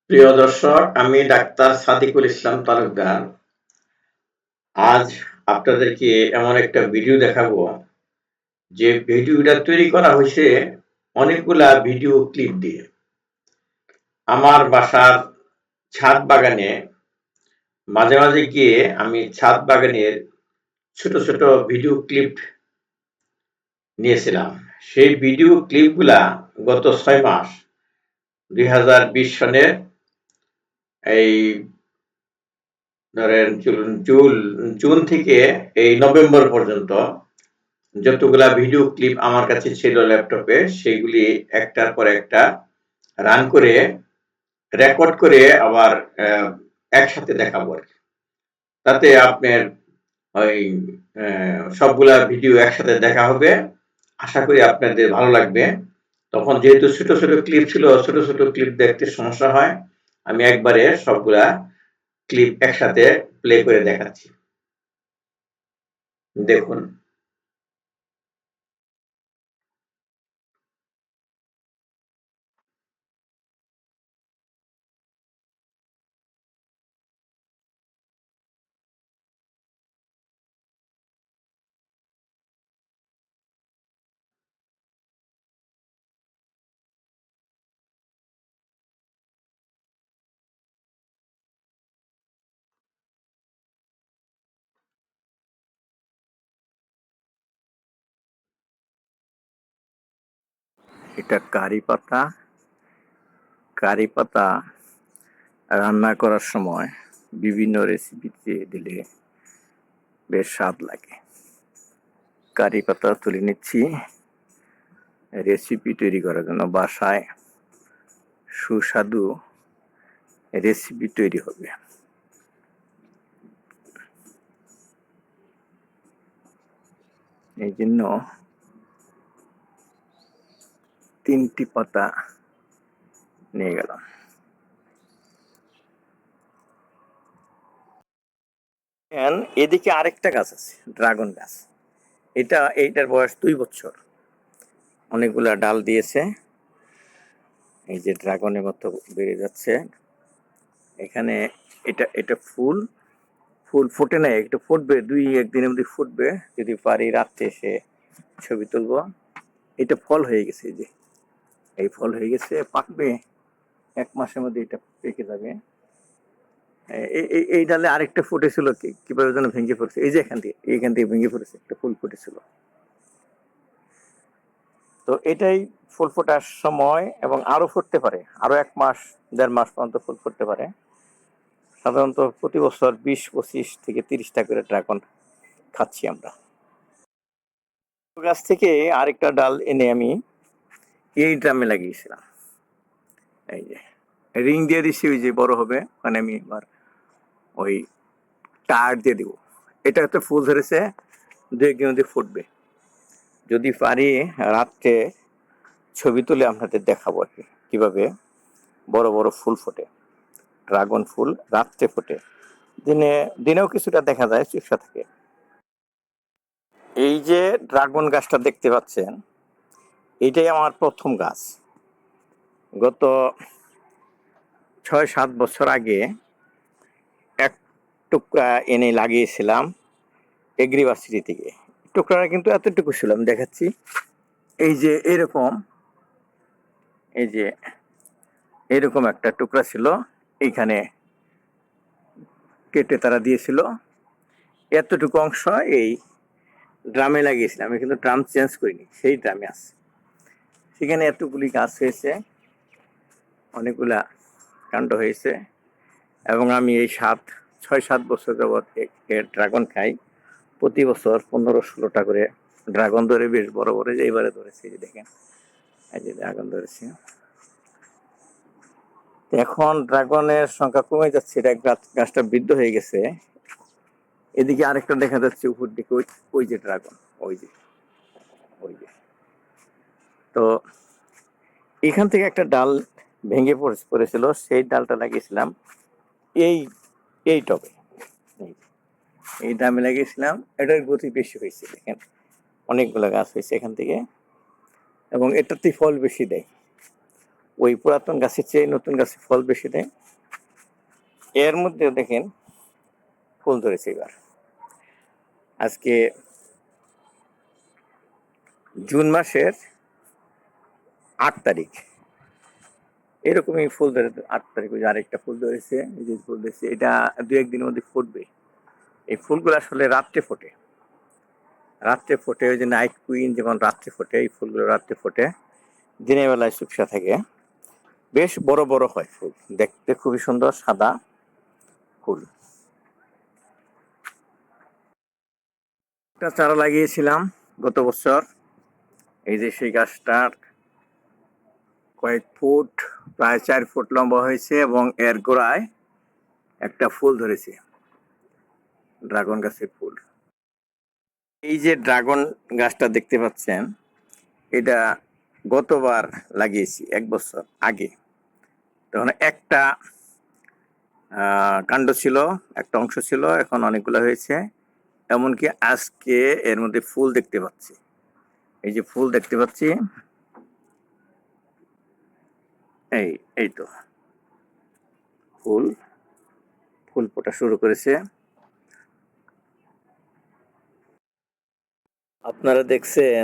প্রিয় দর্শক, আমি ডাক্তার সাদিকুল ইসলাম তালুকদার। আজ আপনাদেরকে এমন একটা ভিডিও দেখাবো যে ভিডিওটা তৈরি করা হয়েছে অনেকগুলা ভিডিও ক্লিপ দিয়ে। আমার বাসার ছাদ বাগানে মাঝে মাঝে গিয়ে আমি ছাদ বাগানের ছোট ছোট ভিডিও ক্লিপ নিয়েছিলাম। সেই ভিডিও ক্লিপগুলা গত 6 মাস 2020 সনের এই ধরেন জুন থেকে এই নভেম্বর পর্যন্ত যতগুলা ভিডিও ক্লিপ আমার কাছে ছিল ল্যাপটপে, সেগুলি একটার পর একটা রান করে রেকর্ড করে আবার একসাথে দেখাবো আর কি। তাতে আপনার ওই সবগুলা ভিডিও একসাথে দেখা হবে। আশা করি আপনাদের ভালো লাগবে। তখন যেহেতু ছোট ছোট ক্লিপ ছিল, ছোট ছোট ক্লিপ দেখতে সমস্যা হয়, আমি একবারে সবগুলা ক্লিপ একসাথে প্লে করে দেখাচ্ছি। দেখুন। এটা কারি পাতা। কারি পাতা রান্না করার সময় বিভিন্ন রেসিপিতে দিলে বেশ স্বাদ লাগে। কারি পাতা তুলে নিচ্ছি রেসিপি তৈরি করার জন্য। বাসায় সুস্বাদু রেসিপি তৈরি হবে। এই জন্য 3টি পাতা নিয়ে গেলাম। এদিকে আরেকটা গাছ আছে, ড্রাগন গাছ। এইটার বয়স 2 বছর। অনেকগুলা ডাল দিয়েছে। এই যে ড্রাগনের মতো বেড়ে যাচ্ছে। এখানে এটা এটা ফুল ফুল ফোটে নাই, একটু ফুটবে, 2-1 দিনের মধ্যে ফুটবে। যদি পারি রাত্রে এসে ছবি তুলবো। এটা ফল হয়ে গেছে, এই যে এই ফল হয়ে গেছে, পাকবে 1 মাসের মধ্যে, এটা পেকে যাবে। এই ডালে আরেকটা ফুটেছিল, কিভাবে যেন ভেঙে পড়ছে। এই যে এইখান থেকে ভেঙে পড়েছে, একটা ফুল ফুটেছিল। তো এটাই ফুল ফোটার সময়, এবং আরো ফুটতে পারে, আরো 1 মাস 1.5 মাস পর্যন্ত ফুল ফুটতে পারে। সাধারণত প্রতি বছর 20-25 থেকে 30টা করে ড্রাগন খাচ্ছি আমরা। গাছ থেকে আরেকটা ডাল এনে আমি এই ড্রামে লাগিয়েছিলাম। এই যে রিং দিয়ে দিচ্ছি, ওই যে বড় হবে, মানে আমি এবার ওই টায়ার দিয়ে দিব। এটা একটা ফুল ধরেছে, 2-1 দিন মধ্যে ফুটবে। যদি পারি রাত্রে ছবি তুলে আপনাদের দেখাবো আর কি, কিভাবে বড় বড় ফুল ফোটে। ড্রাগন ফুল রাত্রে ফোটে, দিনেও কিছুটা দেখা যায়, চুপসা থাকে। এই যে ড্রাগন গাছটা দেখতে পাচ্ছেন, এটাই আমার প্রথম গাছ। গত 6-7 বছর আগে এক টুকরা এনে লাগিয়েছিলাম এগ্রিভার্সিটি থেকে। টুকরাটা কিন্তু এতটুকু ছিল, আমি দেখাচ্ছি। এই যে এরকম, এই যে এরকম একটা টুকরা ছিল, এইখানে কেটে তারা দিয়েছিল। এতটুকু অংশ এই ড্রামে লাগিয়েছিলাম। আমি কিন্তু ড্রাম চেঞ্জ করিনি, সেই ড্রামে আছে। সেখানে এতগুলি গাছ হয়েছে, অনেকগুলা কাণ্ড হয়েছে। এবং আমি এই 6-7 বছর যাবৎ ড্রাগন খাই। প্রতি বছর 15-16টা করে ড্রাগন ধরে, বেশ বড় বড়। এইবারে ধরেছে, যে দেখেন, এই যে ড্রাগন ধরেছে। এখন ড্রাগনের সংখ্যা কমে যাচ্ছে, এটা গাছটা বৃদ্ধ হয়ে গেছে। এদিকে আরেকটা দেখা যাচ্ছে উপর দিকে, ওই যে ড্রাগন, ওই যে ওই যে। তো এখান থেকে একটা ডাল ভেঙে পড়েছিল, সেই ডালটা লাগিয়েছিলাম এই এই টবে। এই ডামে লাগিয়েছিলাম, এটার গতি বেশি হয়েছে, দেখেন অনেকগুলো গাছ হয়েছে এখান থেকে, এবং এটাতে ফল বেশি দেয়। ওই পুরাতন গাছের চেয়ে নতুন গাছে ফল বেশি দেয়। এর মধ্যে দেখেন ফুল ধরেছে এবার। আজকে জুন মাসের 8 তারিখ, এরকমই ফুল ধরে 8 তারিখ ওই যে আরেকটা ফুল ধরেছে, এই যে ফুল ধরেছে, এটা 2-1 দিনের মধ্যে ফুটবে। এই ফুলগুলো আসলে রাত্রে ফোটে, রাত্রে ফোটে, ওই যে নাইট কুইন যেমন রাত্রে ফোটে, এই ফুলগুলো রাত্রে ফোটে, দিনের বেলায় শুকসা থাকে, বেশ বড় বড় হয় ফুল, দেখতে খুবই সুন্দর, সাদা ফুল। একটা চারা লাগিয়েছিলাম গত বছর, এই যে সেই গাছটার কয়েক ফুট, প্রায় 4 ফুট লম্বা হয়েছে এবং এর গোড়ায় একটা ফুল ধরেছে, ড্রাগন গাছের ফুল। এই যে ড্রাগন গাছটা দেখতে পাচ্ছেন, এটা গতবার লাগিয়েছি 1 বছর আগে। তখন একটা কাণ্ড ছিল, একটা অংশ ছিল, এখন অনেকগুলো হয়েছে। এমনকি আজকে এর মধ্যে ফুল দেখতে পাচ্ছি, এই যে ফুল দেখতে পাচ্ছি, এই এই তো ফুল, ফুল ফোটা শুরু করেছে। আপনারা দেখছেন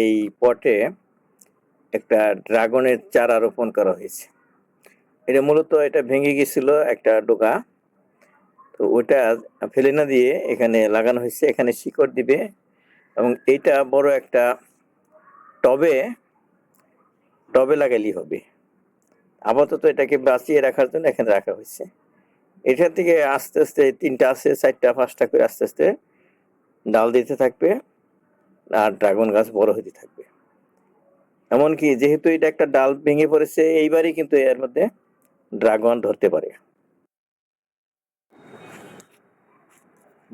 এই পটে একটা ড্রাগনের চারা রোপণ করা হয়েছে। এটা মূলত এটা ভেঙে গেছিল একটা ডোকা, তো ওটা ফেলে না দিয়ে এখানে লাগানো হয়েছে, এখানে শিকড় দিবে এবং এইটা বড় একটা টবে টবে লাগালেই হবে। আপাতত এটাকে বাঁচিয়ে রাখার জন্য এখানে রাখা হয়েছে। এখান থেকে আস্তে আস্তে 3টা আছে, 4টা 5টা করে আস্তে আস্তে ডাল দিতে থাকবে আর ড্রাগন গাছ বড় হতে থাকবে। এমনকি যেহেতু এটা একটা ডাল ভেঙে পড়েছে, এইবারই কিন্তু এর মধ্যে ড্রাগন ধরতে পারে।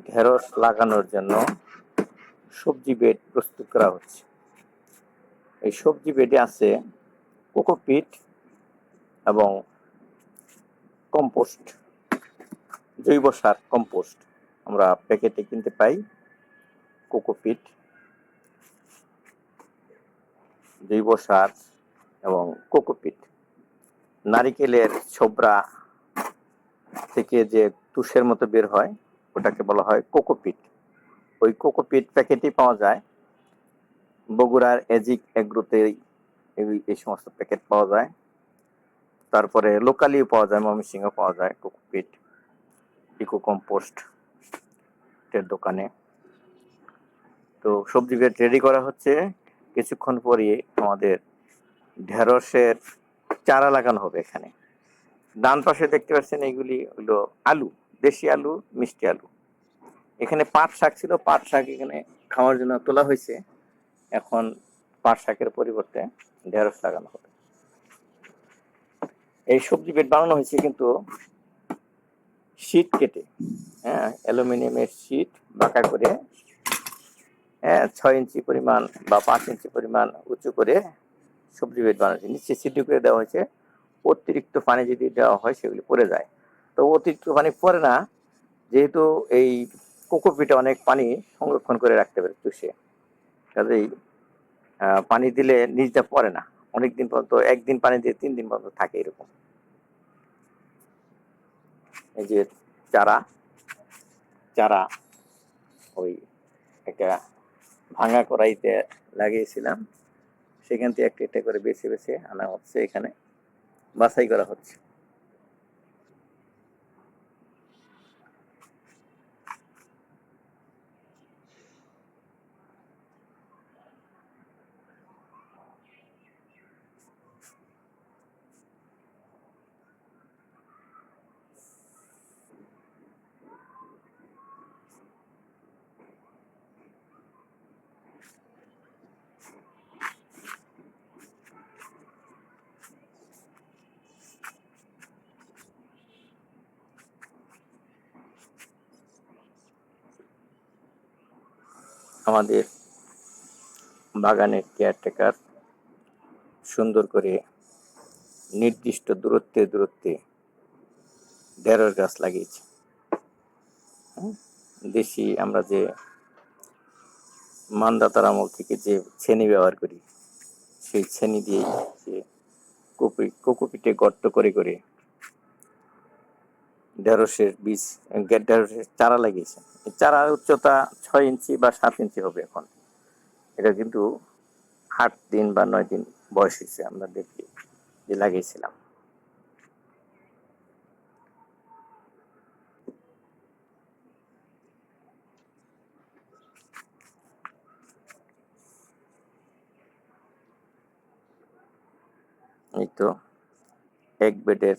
ঢেঁড়স লাগানোর জন্য সবজি বেড প্রস্তুত করা হচ্ছে। এই সবজি বেডে আছে কোকোপিট এবং কম্পোস্ট, জৈব সার কম্পোস্ট, আমরা প্যাকেটে কিনতে পাই। কোকোপিট, জৈব সার এবং কোকোপিট, নারিকেলের ছোবড়া থেকে যে তুষের মতো বের হয় ওটাকে বলা হয় কোকোপিট। ওই কোকোপিট প্যাকেটই পাওয়া যায় বগুড়ার এজিক এগ্রোতে, এই সমস্ত প্যাকেট পাওয়া যায়। তারপরে লোকালিও পাওয়া যায়, ময়মনসিংহ পাওয়া যায় কোকোপিট, ইকো কম্পোস্ট এর দোকানে। তো সবজি বেড রেডি করা হচ্ছে, কিছুক্ষণ পরে আমাদের ঢেঁড়সের চারা লাগানো হবে এখানে। ডান পাশে দেখতে পাচ্ছেন এইগুলি হলো আলু, দেশি আলু, মিষ্টি আলু। এখানে পাট শাক ছিল, পাট শাক এখানে খাওয়ার জন্য তোলা হয়েছে, এখন পাট শাকের পরিবর্তে ঢেঁড়স লাগানো হবে। এই সবজি বেড বানানো হয়েছে কিন্তু শীট কেটে, হ্যাঁ, অ্যালুমিনিয়ামের শীট বাঁকা করে, হ্যাঁ, 6 ইঞ্চি পরিমাণ বা 5 ইঞ্চি পরিমাণ উঁচু করে সবজি বেড বানাচ্ছে, নিচে সিদ্ধ করে দেওয়া হয়েছে। অতিরিক্ত পানি যদি দেওয়া হয় সেগুলি পড়ে যায়, তো অতিরিক্ত পানি পড়ে না, যেহেতু এই কোকোপিটে অনেক পানি সংরক্ষণ করে রাখতে পারে চুষে, কাজেই পানি দিলে নিচটা পড়ে না, অনেকদিন পর্যন্ত, 1 দিন পানি দিয়ে 3 দিন পর্যন্ত থাকে এরকম। এই যে চারা চারা ওই একটা ভাঙা কড়াইতে লাগিয়েছিলাম, সেখান থেকে একটা একটা করে বেছে বেছে আনা হচ্ছে, এখানে বাছাই করা হচ্ছে। আমাদের বাগানের কেয়ারটেকার সুন্দর করে নির্দিষ্ট দূরত্বে দূরত্বে ঢেঁড়স গাছ লাগিয়েছে। দেশি আমরা যে মানদাতার আমল থেকে যে ছেনি ব্যবহার করি, সেই ছেনি দিয়ে সে কোকোপিটে গর্ত করে করে ঢেঁড়সের বীজ, ঢেঁড়সের চারা লাগিয়েছে। এই চারার উচ্চতা 6 ইঞ্চি বা 7 ইঞ্চি হবে এখন। এটা কিন্তু 8 দিন বা 9 দিন বয়স হয়েছে আমরা দেখি যে লাগিয়েছিলাম। এই তো এক বেডের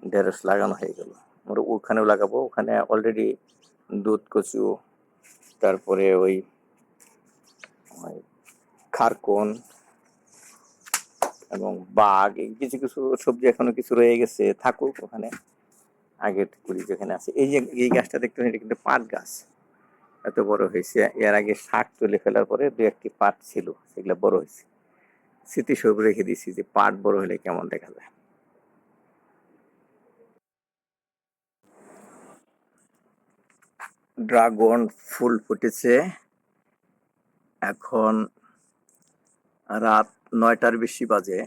ঢেঁড়স লাগানো হয়ে গেল। আমরা ওখানেও লাগাবো, ওখানে অলরেডি দুধ কচু, তারপরে ওই খারকন এবং বাগ, এই কিছু কিছু সবজি এখনো কিছু রয়ে গেছে, থাকুক ওখানে। আগের কুড়ি যেখানে আছে, এই যে এই গাছটা দেখতে এটা কিন্তু পাট গাছ, এত বড় হয়েছে। এর আগে শাক তুলে ফেলার পরে দু একটি পাট ছিল, সেগুলো বড় হয়েছে। স্মৃতিস্বরূপ রেখে দিয়েছি যে পাট বড় হলে কেমন দেখা যায়। ড্রাগন ফুল ফুটেছে। এখন রাত 9টার বেশি বাজে।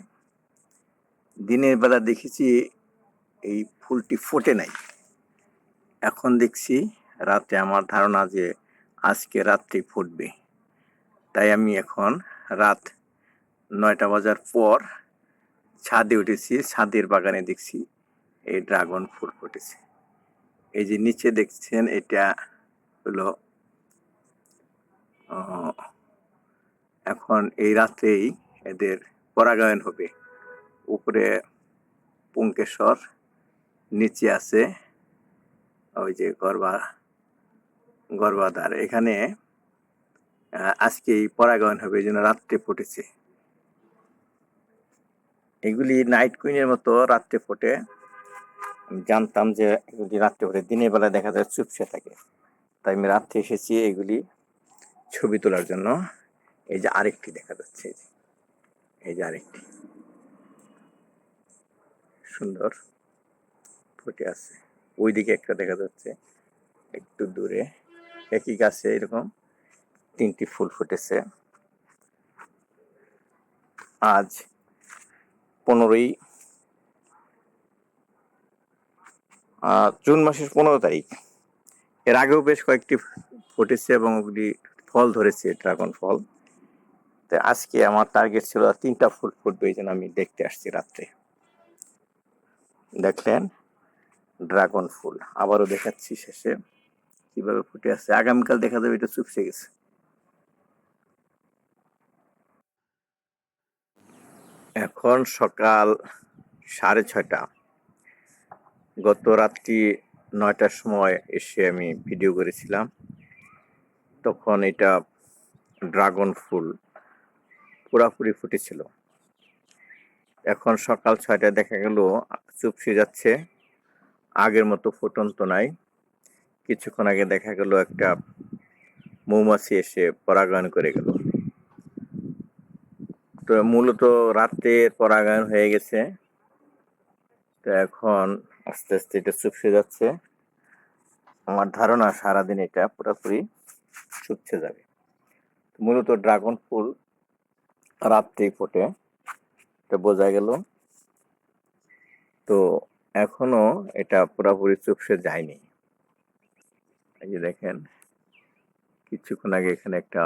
দিনের বেলা দেখেছি এই ফুলটি ফোটে নাই, এখন দেখছি রাতে। আমার ধারণা যে আজকে রাত্রি ফুটবে। তাই আমি এখন রাত 9টা বাজার পর ছাদে উঠেছি। ছাদের বাগানে দেখছি এই ড্রাগন ফুল ফুটেছে। এই যে নিচে দেখছেন, এটা হলো এখন এই রাত্রেই এদের পরাগায়ন হবে। উপরে পুংকেশর, নিচে আছে ওই যে গর্ভাধার। এখানে আজকেই পরাগায়ন হবে, এই জন্য রাত্রে ফুটেছে। এগুলি নাইট কুইনের মতো রাত্রে ফোটে। আমি জানতাম যে এগুলি রাত্রে ফোটে, দিনের বেলা দেখা যায় চুপসে থাকে। তাই আমি রাত্রে এসেছি এগুলি ছবি তোলার জন্য। এই যে আরেকটি দেখা যাচ্ছে, এই যে আরেকটি সুন্দর ফুটে আছে। ওইদিকে একটা দেখা যাচ্ছে একটু দূরে। একই গাছে এরকম 3টি ফুল ফুটেছে। আজ 15ই জুন মাসের 15 তারিখ। এর আগেও বেশ কয়েকটি ফুটেছে এবং ওগুলি ফল ধরেছে, ড্রাগন ফল। তো আজকে আমার টার্গেট ছিল 3টা ফুল ফুটবে, এই জন্য আমি দেখতে আসছি রাত্রে। দেখলেন ড্রাগন ফুল, আবারও দেখাচ্ছি শেষে কিভাবে ফুটে আছে। আগামীকাল দেখা যাবে এটা চুপসে গেছে। এখন সকাল 6:30। গত রাত্রি 9টার সময় এসে আমি ভিডিও করেছিলাম, তখন এটা ড্রাগন ফুল পুরাপুরি ফুটেছিল। এখন সকাল 6টায় দেখা গেল চুপসে যাচ্ছে, আগের মতো ফুটন্ত নাই। কিছুক্ষণ আগে দেখা গেল একটা মৌমাছি এসে পরাগায়ন করে গেল। তো মূলত রাতের পরাগায়ন হয়ে গেছে। তো এখন আস্তে আস্তে এটা চুপসে যাচ্ছে। আমার ধারণা সারাদিন এটা পুরোপুরি চুপসে যাবে। মূলত ড্রাগন ফুল রাত্রেই ফোটে, এটা বোঝা গেল। তো এখনো এটা পুরোপুরি চুপসে যায়নি। এই যে দেখেন, কিছুক্ষণ আগে এখানে একটা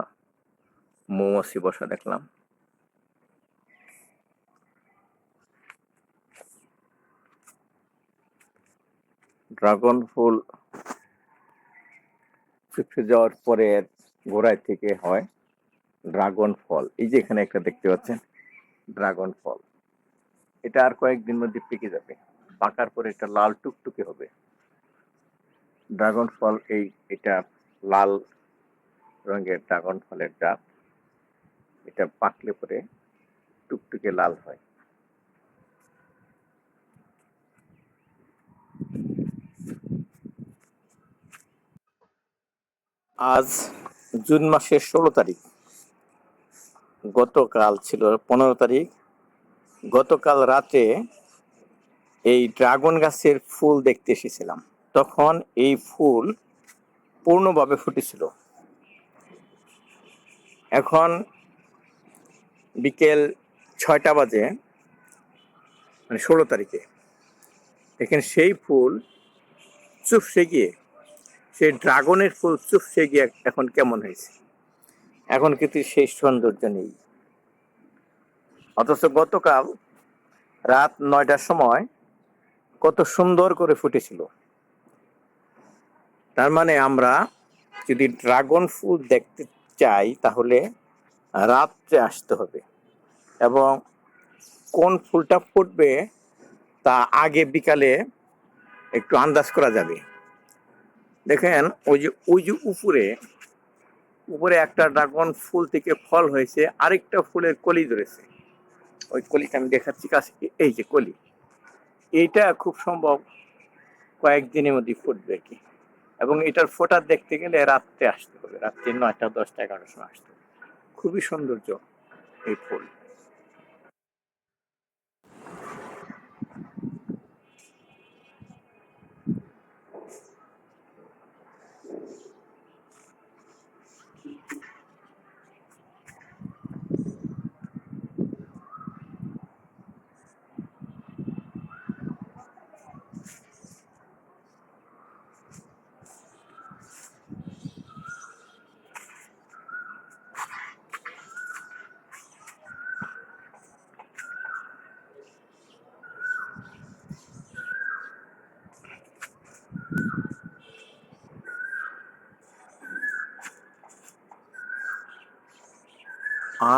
মৌমাছি বসা দেখলাম। ড্রাগন ফুল চুপসে যাওয়ার পরে গোড়ায় থেকে হয় ড্রাগন ফল। এই যে এখানে একটা দেখতে পাচ্ছেন ড্রাগন ফল, এটা আর কয়েকদিন মধ্যে পেকে যাবে। পাকার পরে এটা লাল টুকটুকে হবে ড্রাগন ফল। এটা লাল রঙের ড্রাগন ফলের জাত। এটা পাকলে পরে টুকটুকে লাল হয়। আজ জুন মাসের 16 তারিখ। গতকাল ছিল 15 তারিখ। গতকাল রাতে এই ড্রাগন গাছের ফুল দেখতে এসেছিলাম। তখন এই ফুল পূর্ণভাবে ফুটেছিল। এখন বিকেল 6টা বাজে। মানে 16 তারিখে। দেখেন সেই ফুল চুপসে গিয়ে, সেই ড্রাগনের ফুল চুপসে গিয়ে এখন কেমন হয়েছে। এখন কিন্তু সেই সৌন্দর্য নেই। অথচ গতকাল রাত 9টার সময় কত সুন্দর করে ফুটেছিল। তার মানে আমরা যদি ড্রাগন ফুল দেখতে চাই তাহলে রাত্রে আসতে হবে, এবং কোন ফুলটা ফুটবে তা আগে বিকালে একটু আন্দাজ করা যাবে। দেখেন ওই যে উপরে উপরে একটা ড্রাগন ফুল থেকে ফল হয়েছে, আরেকটা ফুলের কলি ধরেছে। ওই কলিটা আমি দেখাচ্ছি কাছে, এই যে কলি, এইটা খুব সম্ভব কয়েকদিনের মধ্যে ফুটবে আর কি। এবং এটার ফোটা দেখতে গেলে রাত্রে আসতে হবে, রাত্রি 9টা 10টা 11টার সময় আসতে হবে। খুবই সৌন্দর্য এই ফুল।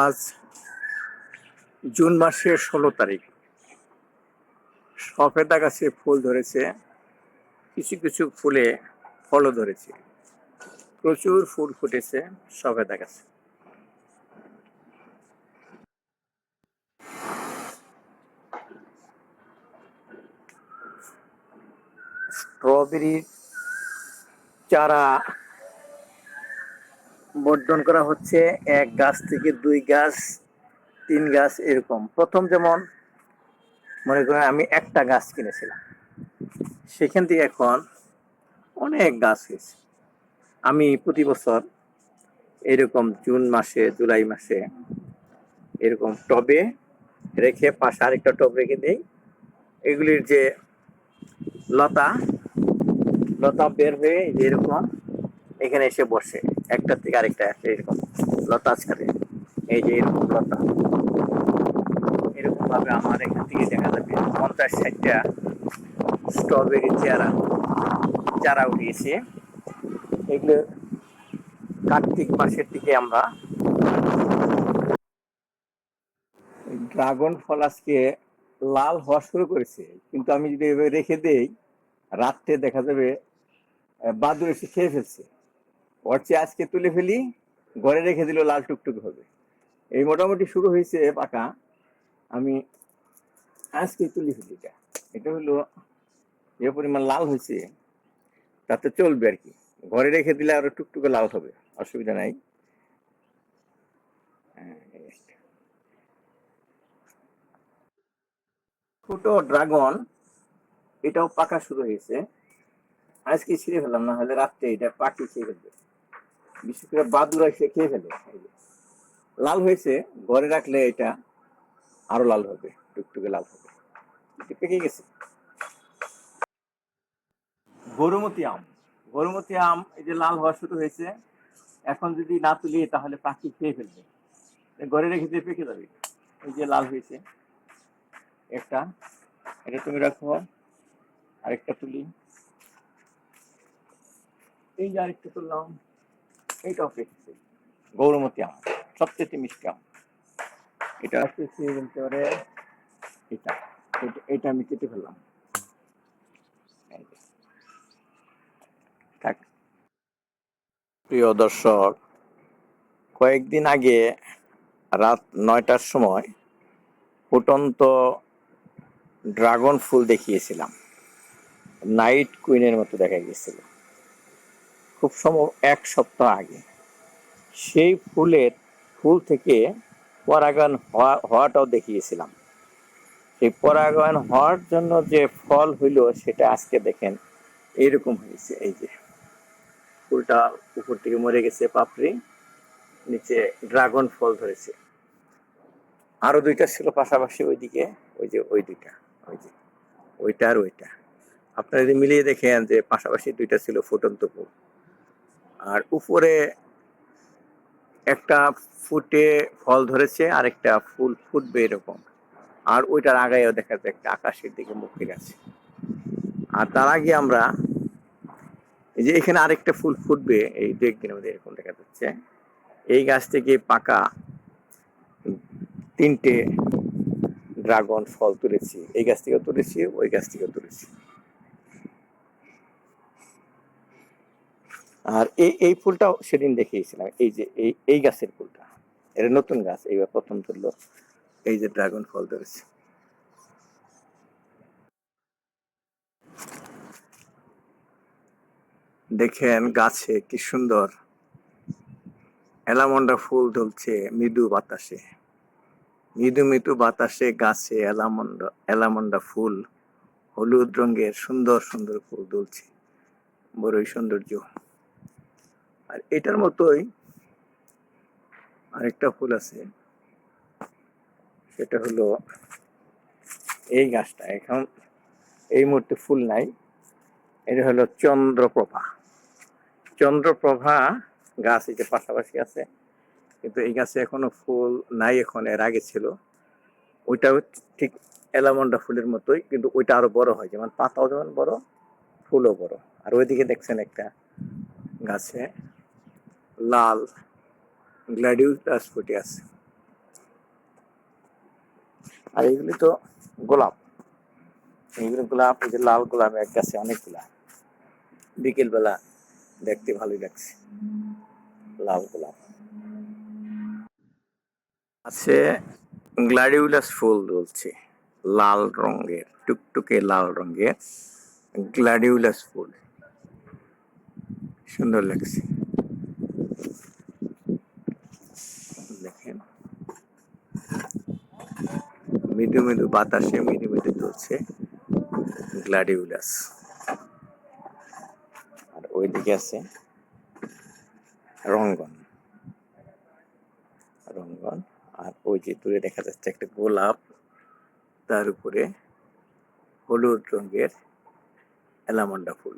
আজ জুন মাসের 16 তারিখ। সফেদা গাছে ফুল ধরেছে, কিছু কিছু ফুলে ফলও ধরেছে। প্রচুর ফুল ফুটেছে সফেদা গাছে। স্ট্রবেরির চারা বর্ধন করা হচ্ছে, 1 গাছ থেকে 2 গাছ 3 গাছ এরকম। প্রথম যেমন মনে করেন আমি একটা গাছ কিনেছিলাম, সেখান থেকে এখন অনেক গাছ হয়েছে। আমি প্রতি বছর এরকম জুন মাসে জুলাই মাসে এরকম টবে রেখে, পাশে আরেকটা টব রেখে দেই। এগুলির যে লতা লতা বের হয়ে এরকম এখানে এসে বসে, একটা থেকে আরেকটা এরকম লতা ছাড়ে। এই যে এরকম লতা, এরকম ভাবে আমার এখান থেকে দেখা যাবে 50-60টা স্ট্রবেরি চারা উঠিয়েছে। এগুলো কার্তিক মাসের দিকে আমরা ড্রাগন ফল আজকে লাল হওয়া শুরু করেছে, কিন্তু আমি যদি এভাবে রেখে দেই রাত্রে দেখা যাবে বাদুড় এসে খেয়ে ফেলছে। ওর চেয়ে আজকে তুলে ফেলি, ঘরে রেখে দিলেও লাল টুকটুক হবে। এই মোটামুটি শুরু হয়েছে পাকা, আমি আজকে তুলে ফেলি। এটা হলো যে পরিমাণ লাল হয়েছে তাতে চলবে আর কি। ঘরে রেখে দিলে আরো টুকটুকে লাল হবে, অসুবিধা নাই। ছোট ড্রাগন এটাও পাকা শুরু হয়েছে, আজকে ছিঁড়ে ফেলাম, না হলে রাত্রে এটা পাখি খেয়ে ফেলবে। বিশেষ করে বাদুড়া এসে খেয়ে ফেলে। লাল হয়েছে, ঘরে রাখলে এটা আরো লাল হবে, টুকটুকে লাল হবে। এটা পেকে গেছে। গরুমতি আম এই যে লাল হওয়া শুরু হয়েছে, এখন যদি না তুলি তাহলে পাখি খেয়ে ফেলবে। ঘরে রেখে দিয়ে পেকে যাবে। এই যে লাল হয়েছে একটা, এটা তুমি রাখো। আরেকটা তুলি, এই যে আরেকটা তুললাম, এইটাও পেকেছে। গৌরমতি আম সবচেয়ে মিষ্টি আম। এটা আসতেছে বলতে পারে, এটা এটা আমি কেটে ফেললাম। থাক। প্রিয় দর্শক, কয়েকদিন আগে রাত 9টার সময় ফুটন্ত ড্রাগন ফুল দেখিয়েছিলাম, নাইট কুইনের মতো দেখা গিয়েছিল খুব সম্ভব 1 সপ্তাহ আগে। সেই ফুল থেকে পরাগায়ন হওয়াটাও দেখিয়েছিলাম। সেই পরাগায়ন হওয়ার জন্য যে ফল হইল সেটা আজকে দেখেন এইরকম হয়েছে। এই যে ফুলটা উপর থেকে মরে গেছে, পাপড়ি, নিচে ড্রাগন ফল ধরেছে। আরো 2টা ছিল পাশাপাশি ওইদিকে, ওই যে ওই 2টা। ওই যে ওইটা আর ওইটা, আপনারা যদি মিলিয়ে দেখেন যে পাশাপাশি দুইটা ছিল ফুটন্ত ফুল, আর উপরে একটা ফুটে ফল ধরেছে আর একটা ফুল ফুটবে এরকম, আর ওইটার আগায়ও দেখা যায় একটা আকাশের দিকে মুখ ফিরে আছে। আর তার আগে আমরা এই যে এখানে আরেকটা ফুল ফুটবে এই দু একদিনের মধ্যে এরকম দেখা যাচ্ছে। এই গাছ থেকে পাকা 3টে ড্রাগন ফল তুলেছি, এই গাছ থেকেও তুলেছি, ওই গাছ থেকেও তুলেছি। আর এই ফুলটাও সেদিন দেখিয়েছিলাম, এই যে এই গাছের ফুলটা, এটা নতুন গাছ, এইবার প্রথম তুললো। এই যে ড্রাগন ফল ধরেছে, দেখেন গাছে কি সুন্দর অ্যালামন্ডা ফুল ধরছে মৃদু বাতাসে, মৃদু মৃদু বাতাসে গাছে অ্যালামন্ডা ফুল, হলুদ রঙের সুন্দর সুন্দর ফুল দুলছে, বড়ই সৌন্দর্য। আর এটার মতোই আরেকটা ফুল আছে, সেটা হলো এই গাছটা, এখন এই মুহূর্তে ফুল নাই, এটা হলো চন্দ্রপ্রভা। চন্দ্রপ্রভা গাছ এই যে পাশাপাশি আছে, কিন্তু এই গাছে এখনো ফুল নাই, এখন এর আগে ছিল। ওইটাও ঠিক অ্যালামন্ডা ফুলের মতোই, কিন্তু ওইটা আরো বড় হয়, যেমন পাতাও যেমন বড়, ফুলও বড়। আর ওইদিকে দেখছেন একটা গাছে লাল গ্ল্যাডিওলাস ফুটে আছে। আর এইগুলি তো গোলাপ, এইগুলো গোলাপ, এই যে লাল গোলাপ এক গাছে অনেকগুলা, বিকেল বেলা দেখতে ভালোই লাগছে লাল গোলাপ আছে। গ্ল্যাডিওলাস ফুল বলছে, লাল রঙের, টুকটুকে লাল রঙের গ্ল্যাডিওলাস ফুল, সুন্দর লাগছে। দেখেন মৃদু মৃদু বাতাসে মৃদু মৃদু দুলছে গ্ল্যাডিওলাস। আর ওইদিকে আছে রঙ্গন, রঙ্গন। আর ওই যে দূরে দেখা যাচ্ছে একটা গোলাপ, তার উপরে হলুদ রঙের অ্যালামন্ডা ফুল।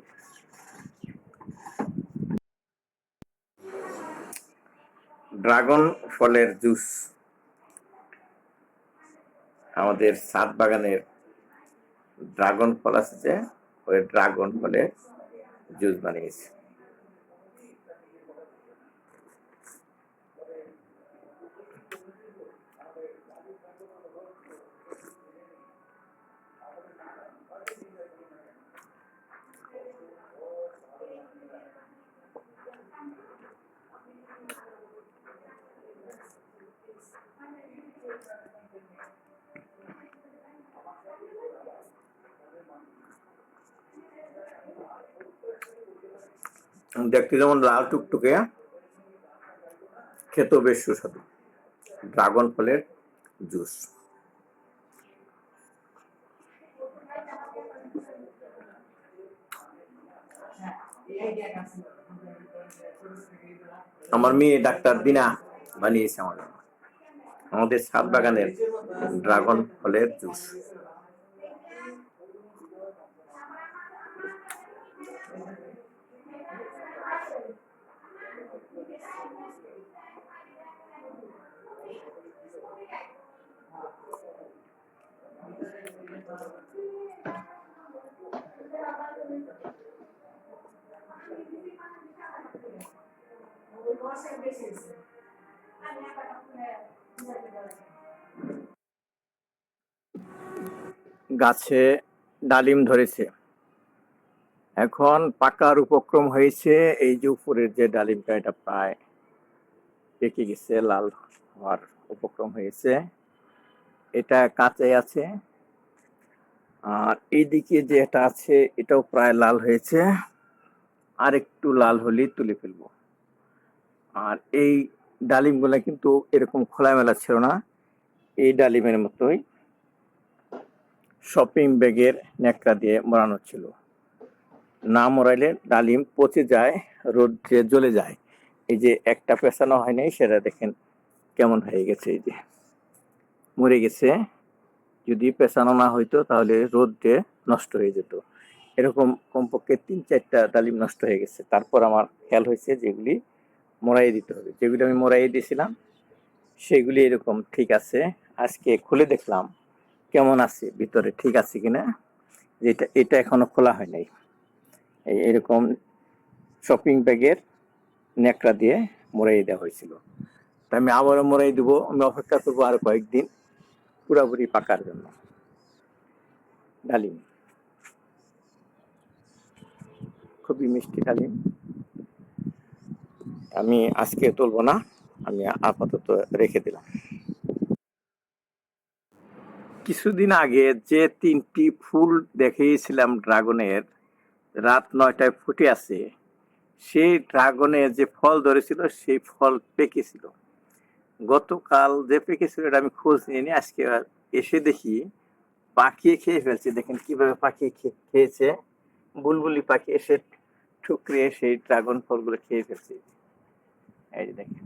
ড্রাগন ফলের জুস আমাদের ছাদ বাগানের ড্রাগন ফল আছে যে, ওই ড্রাগন ফলের জুস বানিয়েছি। দেখতে যেমন লাল টুকটুকে, খেতেও বেশ সুস্বাদু ড্রাগন ফলের জুস। আমার মেয়ে ডাক্তার দিনা বানিয়েছে আমার জন্য আমাদের ছাদ বাগানের ড্রাগন ফলের জুস। গাছে ডালিম ধরেছে, এখন পাকার উপক্রম হয়েছে। এই যে উপরের যে ডালিমটা, এটা প্রায় পেকে গেছে, লাল হওয়ার উপক্রম হয়েছে, এটা কাঁচে আছে। আর এইদিকে যে এটা আছে, এটাও প্রায় লাল হয়েছে, আর একটু লাল হলেই তুলে ফেলবো। আর এই ডালিমগুলা কিন্তু এরকম খোলামেলা ছিল না, এই ডালিমের মতোই শপিং ব্যাগের ন্যাকড়া দিয়ে মোড়ানো ছিল। না মোড়াইলে ডালিম পচে যায়, রোদে জ্বলে যায়। এই যে একটা পেঁচানো হয় নাই, সেটা দেখেন কেমন হয়ে গেছে, এই যে মরে গেছে, যদি পেছানো না হইতো তাহলে রোদে নষ্ট হয়ে যেত। এরকম কমপক্ষে ৩-৪টা ডালিম নষ্ট হয়ে গেছে। তারপর আমার খেয়াল হয়েছে যেগুলি মোড়াই দিতে হবে। যেগুলি আমি মোড়াই দিয়েছিলাম সেগুলি এরকম ঠিক আছে। আজকে খুলে দেখলাম কেমন আছে ভিতরে, ঠিক আছে কিনা। এটা এখনো খোলা হয় নাই। এরকম শপিং ব্যাগের ন্যাকড়া দিয়ে মোড়াই দেওয়া হয়েছিল। তা আমি আবারও মোড়াই দেবো। আমি অপেক্ষা করবো আরো কয়েকদিন পুরাপুরি পাকার জন্য। ডালিম খুবই মিষ্টি ডালিম। আমি আজকে তুলবো না, আমি আপাতত রেখে দিলাম। কিছুদিন আগে যে 3টি ফুল দেখিয়েছিলাম ড্রাগনের, রাত 9টায় ফুটে আছে, সেই ড্রাগনে যে ফল ধরেছিল সেই ফল পেকেছিল। গতকাল যে পেকেছিল এটা আমি খোঁজ নিয়ে নিয়ে আজকে এসে দেখি পাখিয়ে খেয়ে ফেলছে। দেখেন কিভাবে পাখি খেয়েছে। বুলবুলি পাখি এসে ঠুকরে সেই ড্রাগন ফলগুলো খেয়ে ফেলছে। এই যে দেখেন,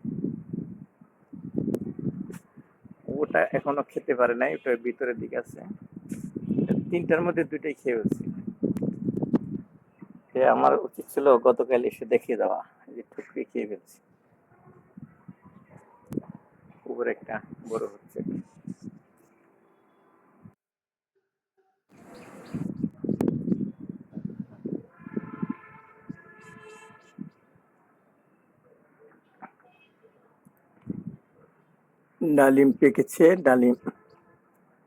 ওটা এখনো খেতে পারে নাই, ওটা ভিতরের দিকে আছে। 3টার মধ্যে 2টাই খেয়ে ফেলছে। আমার উচিত ছিল গতকাল এসে দেখিয়ে দেওয়া, যে ঠুকরে খেয়ে ফেলছে। উপরে একটা বড় হচ্ছে। ডালিম পেকেছে, ডালিম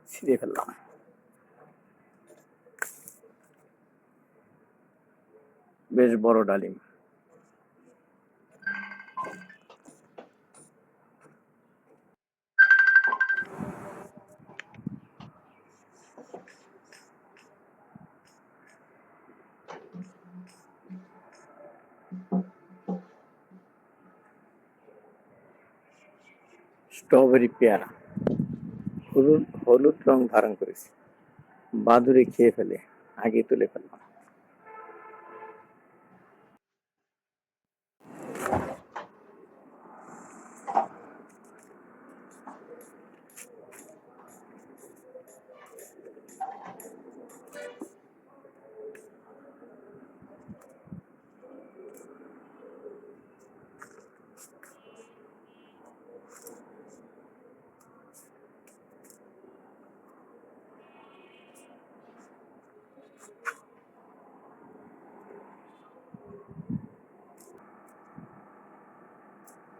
ছিঁড়ে ফেললাম। বেশ বড় ডালিম। স্ট্রবেরি পেয়ারা হলুদ হলুদ রং ধারণ করেছে। বাদুড়ে খেয়ে ফেলে, আগে তুলে ফেললাম।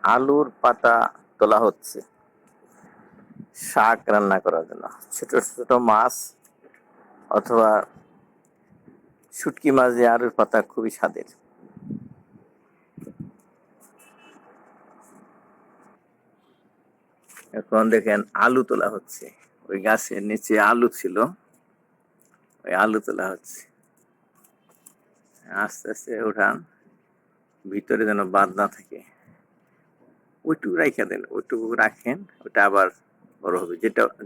আলুর পাতা তোলা হচ্ছে শাক রান্না করার জন্য। ছোট ছোট মাছ অথবা শুটকি মাছ দিয়ে আলুর পাতা খুবই স্বাদের। এখন দেখেন আলু তোলা হচ্ছে। ওই গাছের নিচে আলু ছিল, ওই আলু তোলা হচ্ছে। আস্তে আস্তে উঠান, ভিতরে যেন বাদ না থাকে। ওইটুকু রাখা দেন, ওইটুকু রাখেন, ওটা আবার বড় হবে।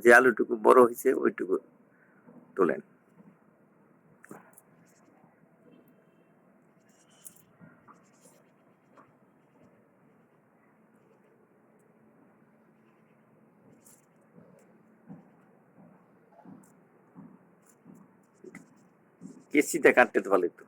যে আলুটুকু বড় হয়েছে ওইটুকু তোলেন। কেচিতে কাটতে তো ভালো তো।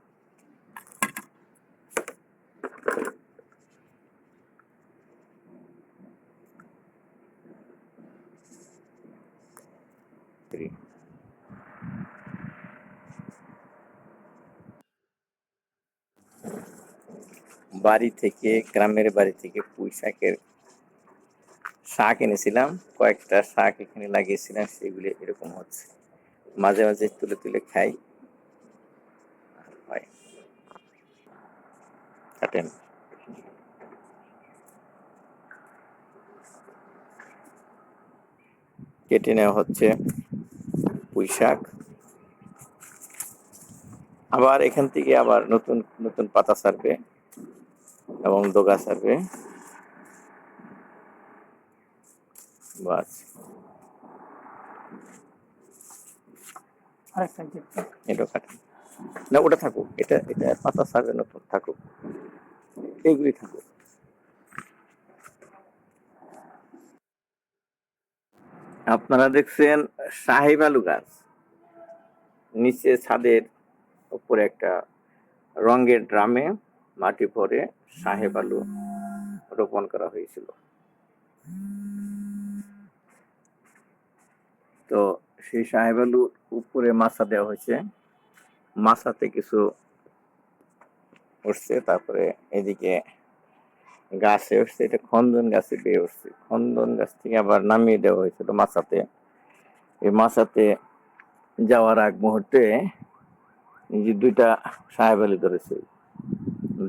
গ্রামের বাড়ি থেকে পুঁই শাকের শাক এনেছিলাম, কয়েকটা শাক এখানে লাগিয়েছিলাম, সেগুলি এরকম হচ্ছে। মাঝে মাঝে তুলে তুলে খাই। হয় কাটেন। কেটে নেওয়া হচ্ছে পুঁই শাক। আবার এখান থেকে আবার নতুন নতুন পাতা ছাড়বে এবং ডগা ছাড়বে। বাস, এটা কাটেন না, ওটা থাকুক, এটা এটা পাতা ছাড়বে নতুন, থাকুক, এইগুলি থাকুক। আপনারা দেখছেন সাহেব আলু গাছ, নিচে ছাদের উপরে একটা রঙের ড্রামে মাটি ভরে সাহেব আলু রোপণ করা হয়েছিল। তো সেই সাহেব আলুর উপরে মাছা দেওয়া হয়েছে, মাছাতে কিছু উঠছে, তারপরে এদিকে গাছে উঠছে, এটা খন্দন গাছে বেয়ে উঠছে, খন্দন গাছ থেকে আবার নামিয়ে দেওয়া হয়েছিল মাছাতে। এই মাছাতে যাওয়ার আগ মুহূর্তে এই যে দুইটা সাহেব আলু ধরেছে,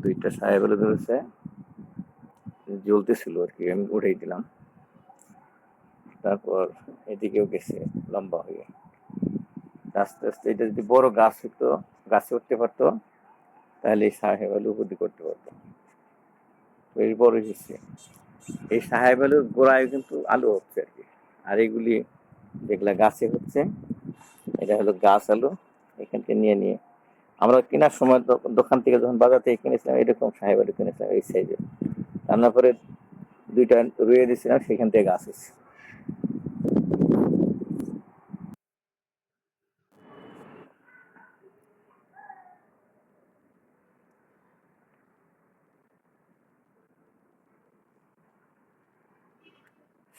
দুইটা সাহেব আলু ধরেছে, জ্বলতেছিল আর কি, আমি উঠাই দিলাম। তারপর এদিকেও গেছে লম্বা হয়ে, আস্তে আস্তে এটা যদি বড় গাছ হতো, গাছে উঠতে পারতো, তাহলে এই সাহেব আলু উপদি করতে পারতো। বেশ বড় হয়েছে। এই সাহেব আলুর গোড়ায় কিন্তু আলু হচ্ছে আর কি, আর এগুলি যেগুলা গাছে হচ্ছে এটা হলো গাছ আলু। এখান থেকে নিয়ে নিয়ে আমরা কেনার সময় দোকান থেকে যখন বাজার থেকে কিনেছিলাম এরকম সাহেব আলু কিনেছিলাম এই সাইজে, রান্না করে দুইটা রুয়ে দিয়েছিলাম, সেখান থেকে গাছ হচ্ছে।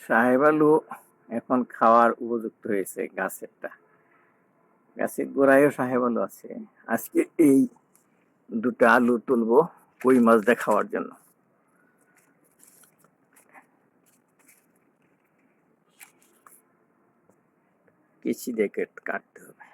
সাহেব আলু এখন খাওয়ার উপযুক্ত হয়েছে গাছেরটা, গাছের গোড়ায়ও সাহেব আলু আছে। আজকে এই দুটো আলু তুলবো কই মাছ দিয়ে খাওয়ার জন্য। কেচি দিয়ে কাটতে হবে।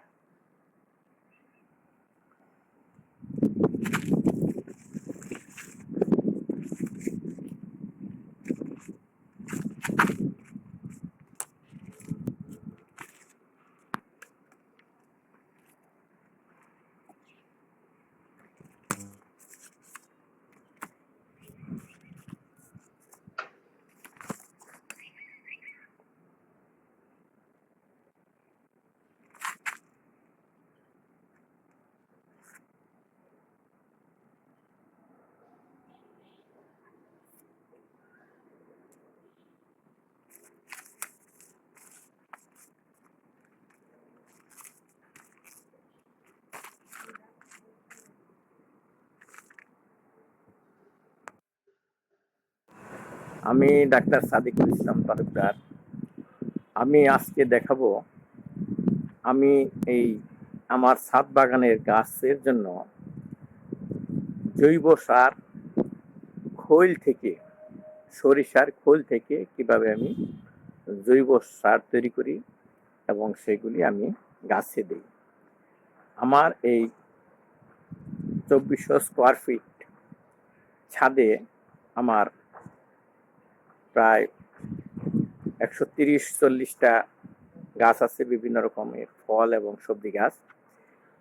আমি ডাক্তার সাদিকুল ইসলাম তালুকদার। আমি আজকে দেখাবো আমি এই আমার ছাদ বাগানের গাছের জন্য জৈব সার খৈল থেকে, সরিষার খোল থেকে কিভাবে আমি জৈব সার তৈরি করি এবং সেগুলি আমি গাছে দিই। আমার এই 2400 স্কোয়ার ফিট ছাদে আমার প্রায় 130-40টা গাছ আছে, বিভিন্ন রকমের ফল এবং সবজি গাছ।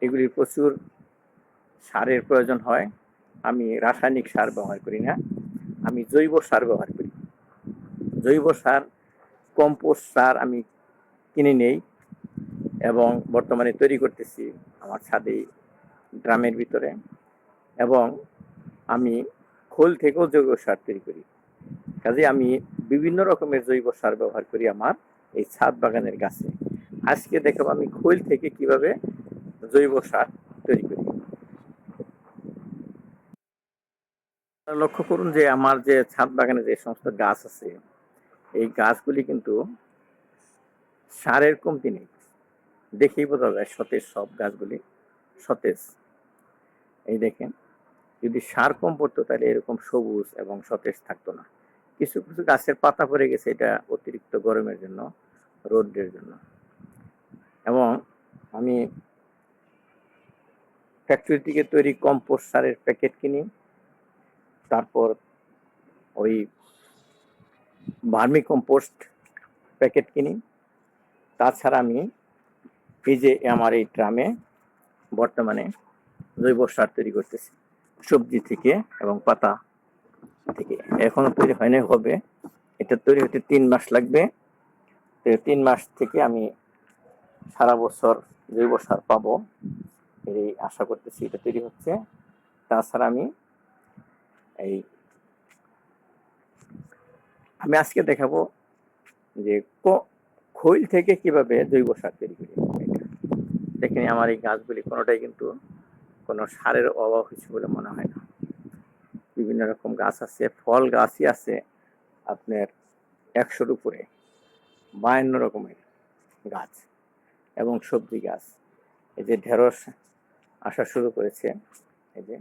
এগুলির প্রচুর সারের প্রয়োজন হয়। আমি রাসায়নিক সার ব্যবহার করি না, আমি জৈব সার ব্যবহার করি। জৈব সার, কম্পোস্ট সার আমি কিনে নেই এবং বর্তমানে তৈরি করতেছি আমার ছাদে ড্রামের ভিতরে, এবং আমি খোল থেকেও জৈব সার তৈরি করি। কাজে আমি বিভিন্ন রকমের জৈব সার ব্যবহার করি আমার এই ছাদ বাগানের গাছে। আজকে দেখাবো আমি খোল থেকে কিভাবে জৈব সার তৈরি করি। লক্ষ্য করুন যে আমার যে ছাদ বাগানে যে সমস্ত গাছ আছে, এই গাছগুলি কিন্তু সারের কমতি নেই, দেখেই বোঝা যায় সতেজ, সব গাছগুলি সতেজ। এই দেখেন, যদি সার কম পড়তো তাহলে এরকম সবুজ এবং সতেজ থাকতো না। কিছু কিছু গাছের পাতা পড়ে গেছে, এটা অতিরিক্ত গরমের জন্য, রোদের জন্য। এবং আমি ফ্যাক্টরি থেকে তৈরি কম্পোস্ট সারের প্যাকেট কিনি, তারপর ওই ভার্মি কম্পোস্ট প্যাকেট কিনি। তাছাড়া আমি এই যে আমার এই ড্রামে বর্তমানে জৈব সার তৈরি করতেছি সবজি থেকে এবং পাতা থেকে। এখনো তৈরি হয়নি, হবে। এটা তৈরি হতে 3 মাস লাগবে। 3 মাস থেকে আমি সারা বছর জৈব সার পাবো এই আশা করতেছি। এটা তৈরি হচ্ছে। তাছাড়া আমি আজকে দেখাবো যে খৈল থেকে কিভাবে জৈব সার তৈরি করি। দেখেন আমার এই গাছগুলি কোনোটাই কিন্তু কোনো সারের অভাব হয়েছে বলে মনে হয় না। বিভিন্ন রকম গাছ আছে, ফল গাছই আছে আপনার 100-র উপরে, 52 রকমের গাছ এবং সবজি গাছ। এই যে ঢেঁড়স আসা শুরু করেছে, এই যে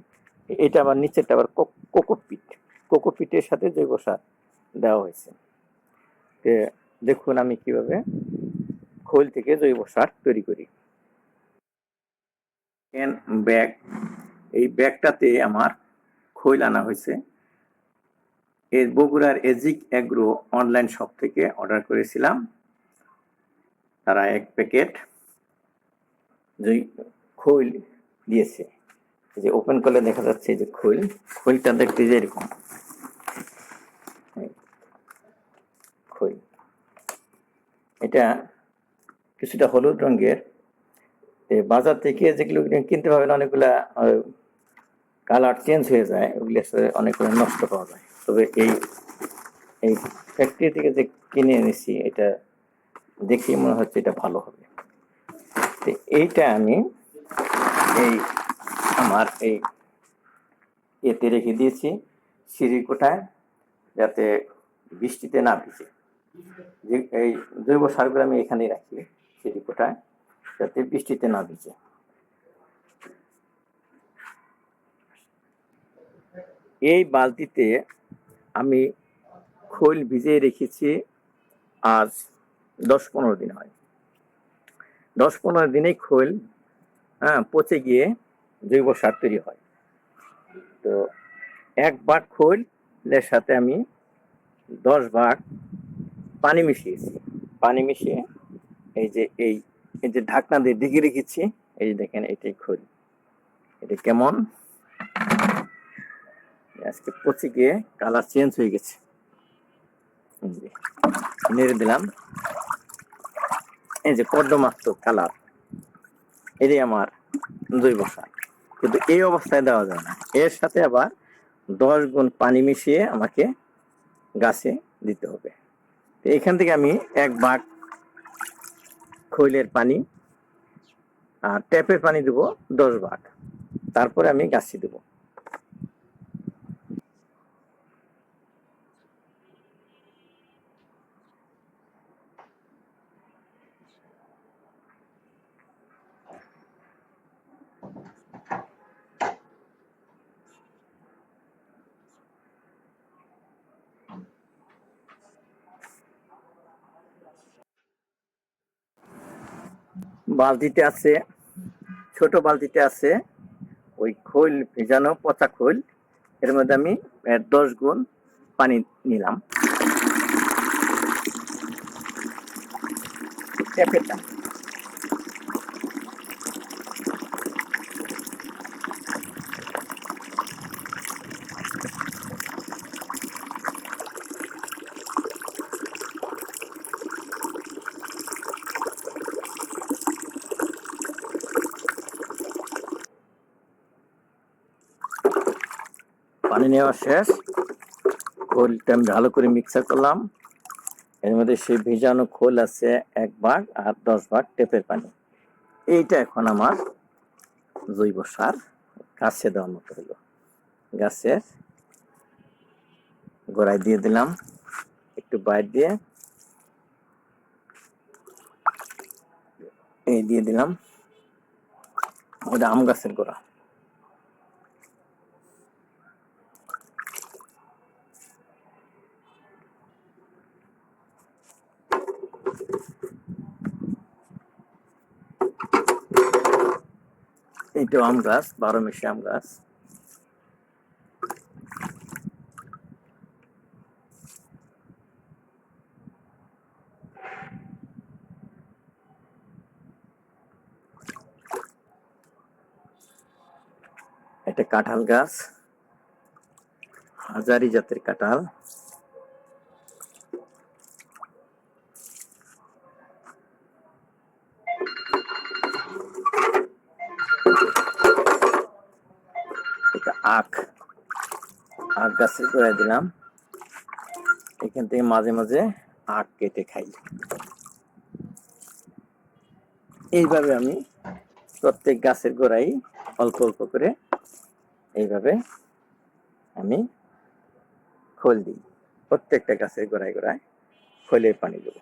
এটা আবার নিচেরটা আবার কোকোপিট, কোকোপিটের সাথে জৈব সার দেওয়া হয়েছে। দেখুন আমি কিভাবে খৈল থেকে জৈব সার তৈরি করি। ব্যাগ, এই ব্যাগটাতে আমার খৈল আনা হয়েছে। এর বগুড়ার এজিক অ্যাগ্রো অনলাইন শপ থেকে অর্ডার করেছিলাম। তারা 1 প্যাকেট খৈল দিয়েছে। এই যে ওপেন করলে দেখা যাচ্ছে যে খৈলটা দেখতে যে এরকম খৈল, এটা কিছুটা হলুদ রঙের। বাজার থেকে যেগুলো কিনতে পাবেন অনেকগুলা কালার চেঞ্জ হয়ে যায়, ওগুলি আসলে অনেকগুলো নষ্ট পাওয়া যায়। তবে এই ফ্যাক্টরি থেকে যে কিনে এনেছি এটা দেখেই মনে হচ্ছে এটা ভালো হবে। তো এইটা আমি আমার এতে রেখে দিয়েছি সিঁড়ির কোঠায়, যাতে বৃষ্টিতে না ভিজে। যে এই জৈব সারগুলো আমি এখানেই রাখি সিঁড়ির কোঠায়, যাতে বৃষ্টিতে না ভিজে। এই বালতিতে আমি খৈল ভিজিয়ে রেখেছি আজ 10-15 দিন হয়। 10-15 দিনেই খৈল পচে গিয়ে জৈব সার তৈরি হয়। তো 1 ভাগ খৈলের সাথে আমি 10 ভাগ পানি মিশিয়েছি। পানি মিশিয়ে এই যে ঢাকনা দিয়ে ঢেকে রেখেছি। এই যে দেখেন এটাই খৈল। এটা কেমন আজকে পচে গিয়ে কালার চেঞ্জ হয়ে গেছে। নেড়ে দিলাম, এই যে কর্দমাক্ত কালার, এটাই আমার জৈব সার। কিন্তু এই অবস্থায় দেওয়া যায় না, এর সাথে আবার 10 গুণ পানি মিশিয়ে আমাকে গাছে দিতে হবে। তো এখান থেকে আমি 1 ভাগ খৈলের পানি আর ট্যাপের পানি দেবো 10 ভাগ, তারপরে আমি গাছে দেবো। বালতিতে আছে, ছোট বালতিতে আছে ওই খৈল ভেজানো পচা খৈল, এর মধ্যে আমি 10 গুণ পানি নিলাম। ট্যাপের পানি, পানি নেওয়া শেষ। খোলটা আমি ভালো করে মিক্সার করলাম। এর মধ্যে সেই ভেজানো খোল আছে 1 ভাগ আর 10 ভাগ ট্যাপের পানি। এইটা এখন আমার জৈব সার গাছে দেওয়ার মতো হলো। গাছের গোড়ায় দিয়ে দিলাম, একটু বাইর দিয়ে এই দিয়ে দিলাম। ওটা আম গাছের গোড়া। এইটা আম গাছ, 12 মাসি আম গাছ। এটা কাঁঠাল গাছ, হাজারি জাতের কাঁঠাল। এটা আখ গাছের গোড়ায় দিলাম। এখান থেকে মাঝে মাঝে আখ কেটে খাই। এইভাবে আমি প্রত্যেক গাছের গোড়ায় অল্প অল্প করে এইভাবে আমি খোল দিই। প্রত্যেকটা গাছের গোড়ায় গোড়ায় খোলের পানি দেবো।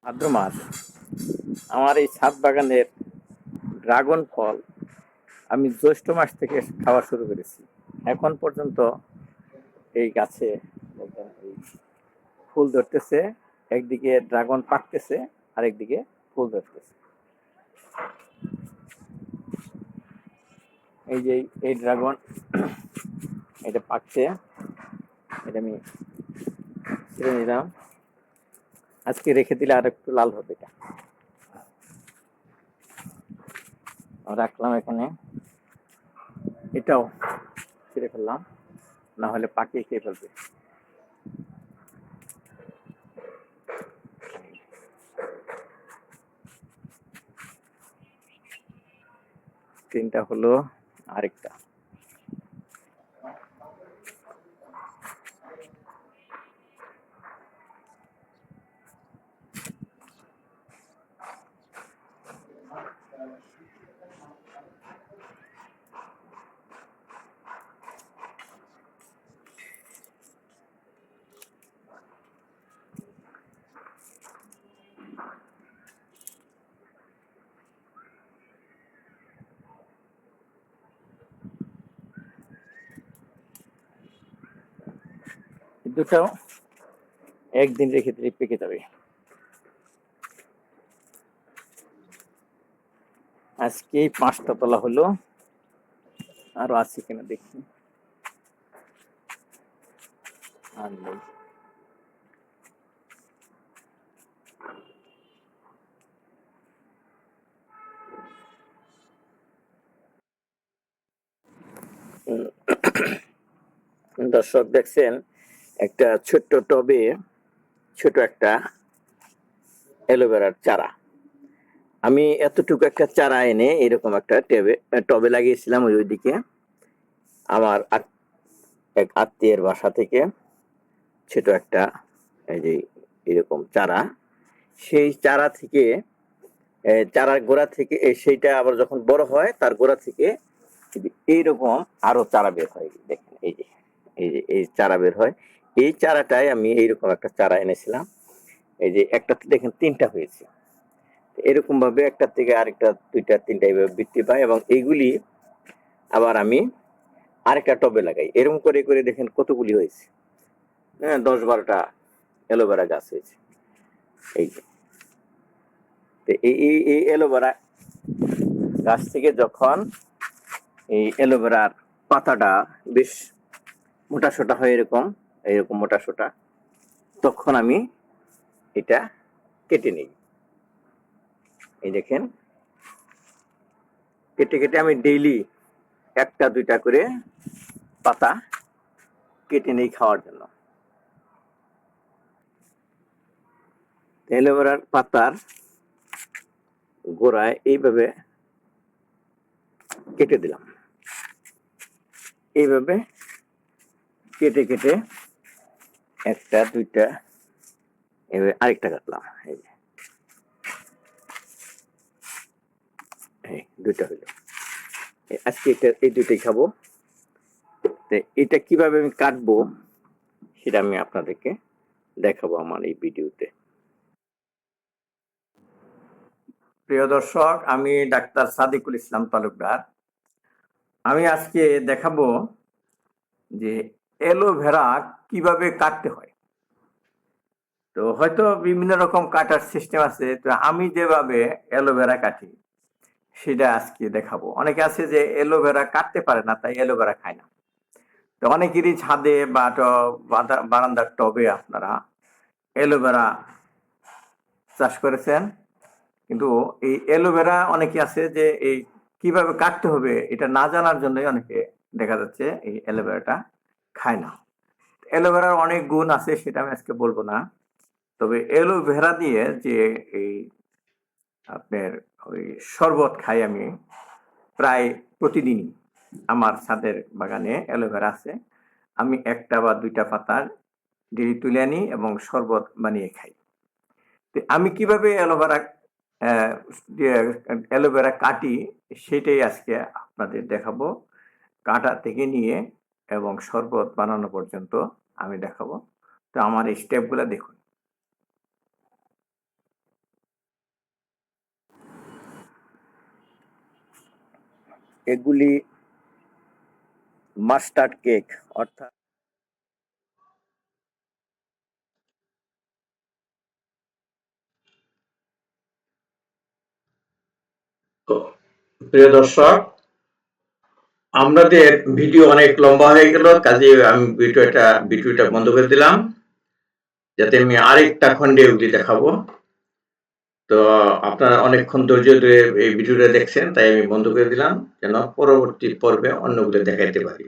ভাদ্র মাস আমার এই ছাদ বাগানের ড্রাগন ফল আমি জ্যৈষ্ঠ মাস থেকে খাওয়া শুরু করেছি। এখন পর্যন্ত এই গাছে এই ফুল ধরতেছে, একদিকে ড্রাগন পাকতেছে আর একদিকে ফুল ধরতেছে। এই যে এই ড্রাগন এটা পাকছে, এটা আমি ছিঁড়ে নিলাম। আজকে রেখে দিলে আর একটু লাল হবে। এটা রাখলাম এখানে, এটাও ছিঁড়ে ফেললাম, না হলে পাকিয়ে খেয়ে ফেলবে। তিনটা হলো, আরেকটা দুটাও একদিন রেখে দিলে পেকে যাবে। আজকে 5টা তোলা হলো, আরো আছে কিনা দেখি। আর নেই। দর্শক দেখছেন একটা ছোট্ট টবে ছোট একটা অ্যালোভেরার চারা। আমি এতটুকু একটা চারা এনে এরকম একটা টবে লাগিয়েছিলাম। ওইদিকে আমার এক আত্মীয়ের বাসা থেকে ছোট একটা এই যে এরকম চারা, সেই চারা থেকে চারার গোড়া থেকে সেইটা আবার যখন বড় হয় তার গোড়া থেকে এইরকম আরো চারা বের হয়। দেখেন এই যে এই চারা বের হয়। এই চারাটাই আমি এইরকম একটা চারা এনেছিলাম। এই যে একটাতে দেখেন 3টা হয়েছে। এরকম ভাবে একটা থেকে আরেকটা, 2টা 3টা এইভাবে বৃদ্ধি পায় এবং এইগুলি আবার আমি আরেকটা টবে লাগাই। এরকম করে করে দেখেন কতগুলি হয়েছে। হ্যাঁ, 10-12টা অ্যালোভেরা গাছ হয়েছে। এই যে এই অ্যালোভেরা গাছ থেকে যখন এই অ্যালোভেরার পাতাটা বেশ মোটাসোটা হয়, এরকম মোটাসোটা, তখন আমি এটা কেটে নিই। এই দেখেন কেটে কেটে আমি ডেইলি 1টা 2টা করে পাতা কেটে নেই খাওয়ার জন্য। অ্যালোভেরার পাতার গোড়ায় এইভাবে কেটে দিলাম। এইভাবে কেটে কেটে 1টা 2টা এভাবে আরেকটা কাটলাম। এই যে 2টা হইলো। আজকে এই 2টাই খাবো। এটা কিভাবে আমি কাটবো সেটা আমি আপনাদেরকে দেখাবো আমার এই ভিডিওতে। প্রিয় দর্শক, আমি ডাক্তার সাদিকুল ইসলাম তালুকদার। আমি আজকে দেখাবো যে অ্যালোভেরা কিভাবে কাটতে হয়। তো হয়তো বিভিন্ন রকম কাটার সিস্টেম আছে, তো আমি যেভাবে অ্যালোভেরা কাটি সেটা আজকে দেখাবো। অনেকে আছে যে অ্যালোভেরা কাটতে পারে না, তাই অ্যালোভেরা খায় না। তো অনেকেরই ছাদে বা বারান্দার টবে আপনারা অ্যালোভেরা চাষ করেছেন, কিন্তু এই অ্যালোভেরা অনেকে আছে যে এই কিভাবে কাটতে হবে এটা না জানার জন্যই অনেকে দেখা যাচ্ছে এই অ্যালোভেরাটা খায় না। অ্যালোভেরার অনেক গুণ আছে, সেটা আমি আজকে বলবো না। তবে অ্যালোভেরা দিয়ে যে এই আপনার ওই শরবত খাই আমি প্রায় প্রতিদিনই। আমার ছাদের বাগানে অ্যালোভেরা আছে, আমি 1টা বা 2টা পাতার ডেলি তুলে আনি এবং শরবত বানিয়ে খাই। তো আমি কিভাবে অ্যালোভেরা কাটি সেটাই আজকে আপনাদের দেখাবো। কাটা থেকে নিয়ে এবং শরবত বানানো পর্যন্ত আমি দেখাবো। তো আমার এই স্টেপগুলো দেখুন। এগুলি মাস্টার্ড কেক, অর্থাৎ তো প্রিয় দর্শক, আমাদের ভিডিও অনেক লম্বা হয়ে গেল, কাজে আমি ভিডিওটা বন্ধ করে দিলাম, যাতে আমি আরেকটা খণ্ডে ওগুলি দেখাবো। তো আপনারা অনেকক্ষণ ধৈর্য ধরে এই ভিডিওটা দেখছেন, তাই আমি বন্ধ করে দিলাম, যেন পরবর্তী পর্বে অন্যগুলো দেখাইতে পারি।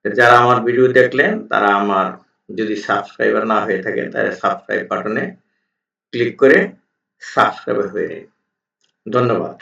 যারা আমার ভিডিও দেখলেন তারা আমার যদি সাবস্ক্রাইবার না হয়ে থাকেন তাহলে সাবস্ক্রাইব বাটনে ক্লিক করে সাবস্ক্রাইবার হয়ে নিন। ধন্যবাদ।